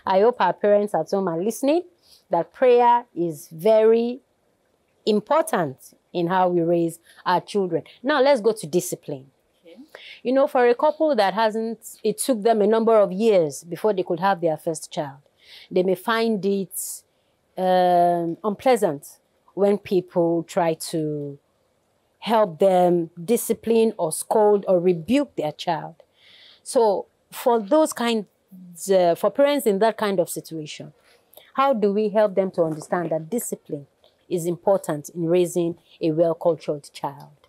I hope our parents at home are listening, that prayer is very important in how we raise our children. Now, let's go to discipline. Okay. You know, for a couple that it took them a number of years before they could have their first child. They may find it unpleasant when people try to help them discipline or scold or rebuke their child. So for those for parents in that kind of situation, how do we help them to understand that discipline is important in raising a well-cultured child?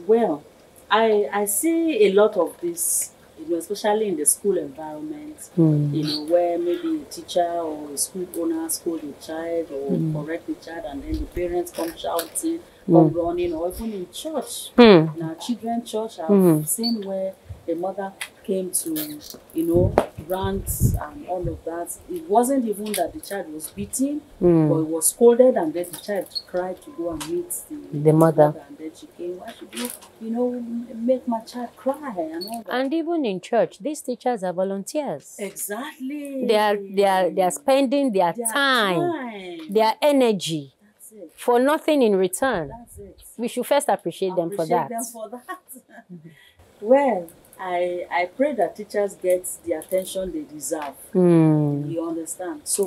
Well, I see a lot of this, especially in the school environment, where maybe a teacher or a school owner scold a child or correct the child, and then the parents come shouting, come running, or even in church. In our children's church, I've seen where the mother came to, rant and all of that. It wasn't even that the child was beaten, but it was scolded, and then the child cried to go and meet the mother. And then she came, why should you, make my child cry and all that. And even in church, these teachers are volunteers. Exactly. They are spending their time, their energy for nothing in return. That's it. We should first appreciate them for that. Well, I pray that teachers get the attention they deserve. You understand? So,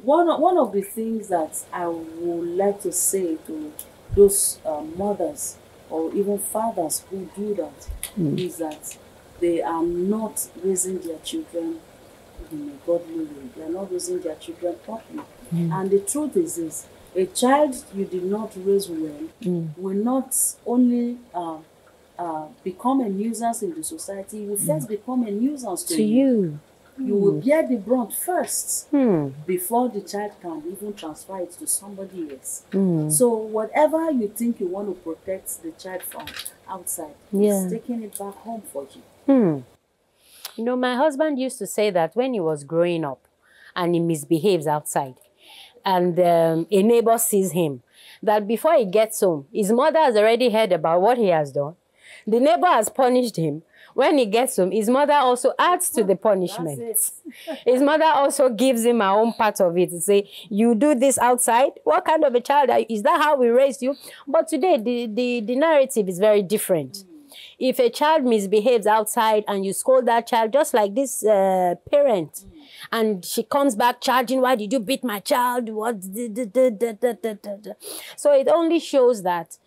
one of the things that I would like to say to those mothers or even fathers who do that is that they are not raising their children in a godly way. They are not raising their children properly. And the truth is this: a child you did not raise well will not only become a nuisance in the society, will first become a nuisance to you. You will bear the brunt first before the child can even transfer it to somebody else. So whatever you think you want to protect the child from outside, is taking it back home for you. My husband used to say that when he was growing up and he misbehaves outside, and a neighbor sees him, that before he gets home, his mother has already heard about what he has done. The neighbor has punished him. When he gets home, his mother also adds to the punishment. His mother also gives him her own part of it to say, you do this outside? What kind of a child are you? Is that how we raised you? But today, the narrative is very different. If a child misbehaves outside and you scold that child, just like this parent, and she comes back charging, why did you beat my child? What? So it only shows that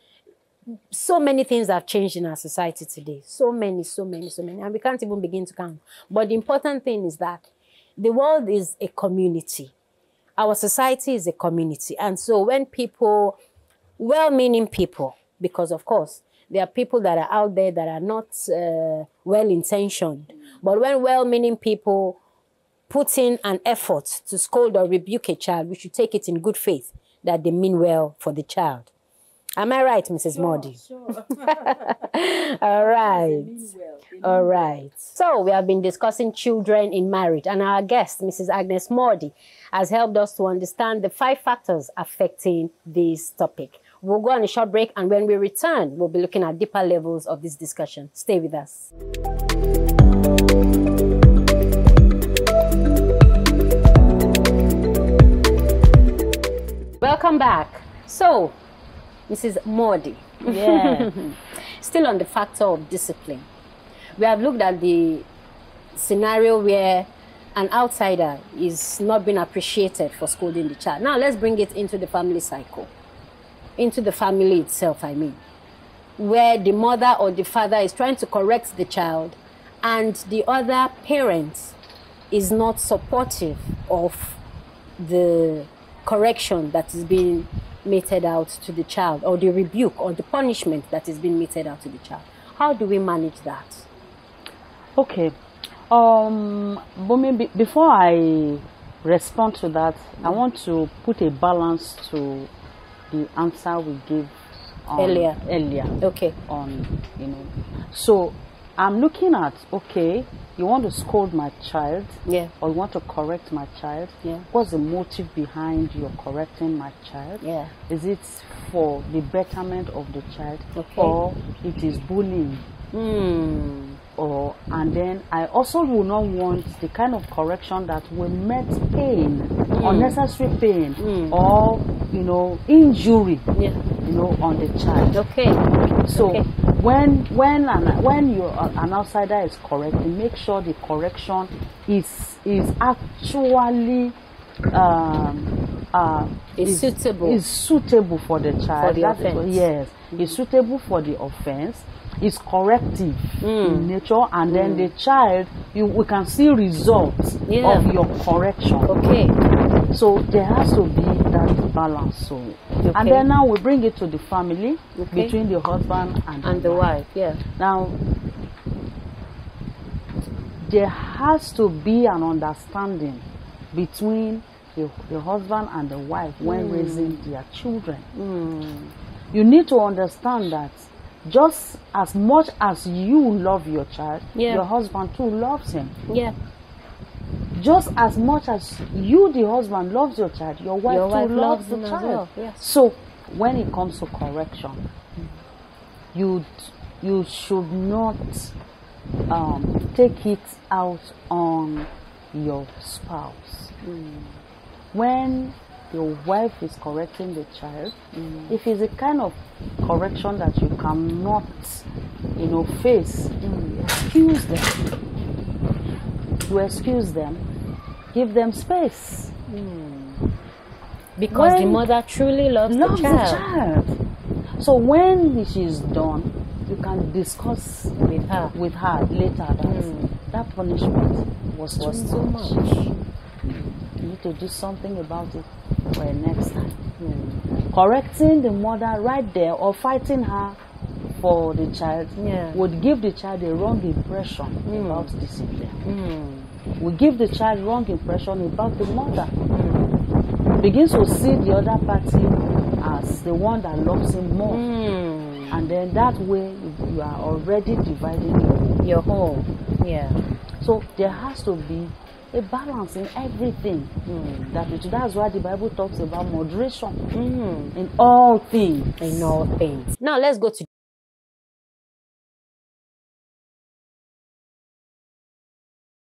so many things have changed in our society today. So many. And we can't even begin to count. But the important thing is that the world is a community. Our society is a community. And so when people, well-meaning people, because of course, there are people that are out there that are not well-intentioned. But when well-meaning people put in an effort to scold or rebuke a child, we should take it in good faith that they mean well for the child. Am I right, Mrs. Mordi? Sure. All right. All right. So we have been discussing children in marriage, and our guest, Mrs. Agnes Mordi, has helped us to understand the 5 factors affecting this topic. We'll go on a short break, and when we return, we'll be looking at deeper levels of this discussion. Stay with us. Welcome back. So, Mrs. Mordi, still on the factor of discipline. We have looked at the scenario where an outsider is not being appreciated for scolding the child. Now let's bring it into the family cycle, into the family itself, I mean, where the mother or the father is trying to correct the child and the other parent is not supportive of the correction that is being meted out to the child, or the rebuke or the punishment that is being meted out to the child. How do we manage that? Okay. But maybe before I respond to that, I want to put a balance to the answer we gave earlier. Okay. So I'm looking at, okay, you want to scold my child, or you want to correct my child. What's the motive behind your correcting my child? Is it for the betterment of the child, or it is bullying? and then I also will not want the kind of correction that will met pain, unnecessary pain, or injury, on the child. Okay. So when an outsider is correcting, make sure the correction is actually is suitable for the child. For the offense. Yes, is suitable for the offense. Is corrective in nature, and then the child, we can see results of your correction. Okay. So there has to be that balance. So, and then now we bring it to the family between the husband and the wife. Yeah. Now there has to be an understanding between the husband and the wife when raising their children. You need to understand that just as much as you love your child, your husband too loves him. Yeah. Just as much as you, the husband, loves your child, your wife too loves the child. Well. Yes. So when it comes to correction, you should not take it out on your spouse. When your wife is correcting the child, if it's a kind of correction that you cannot, face, excuse them. To excuse them, give them space. Because the mother truly loves the child. So when she's done, you can discuss with her later that punishment was too much. You need to do something about it for the next time. Correcting the mother right there or fighting her for the child would give the child a wrong impression about discipline. Would give the child wrong impression about the mother. Begins to see the other party as the one that loves him more. And then that way you are already dividing your home. Yeah. So there has to be a balance in everything. That's why the Bible talks about moderation in all things. In all things. Now let's go to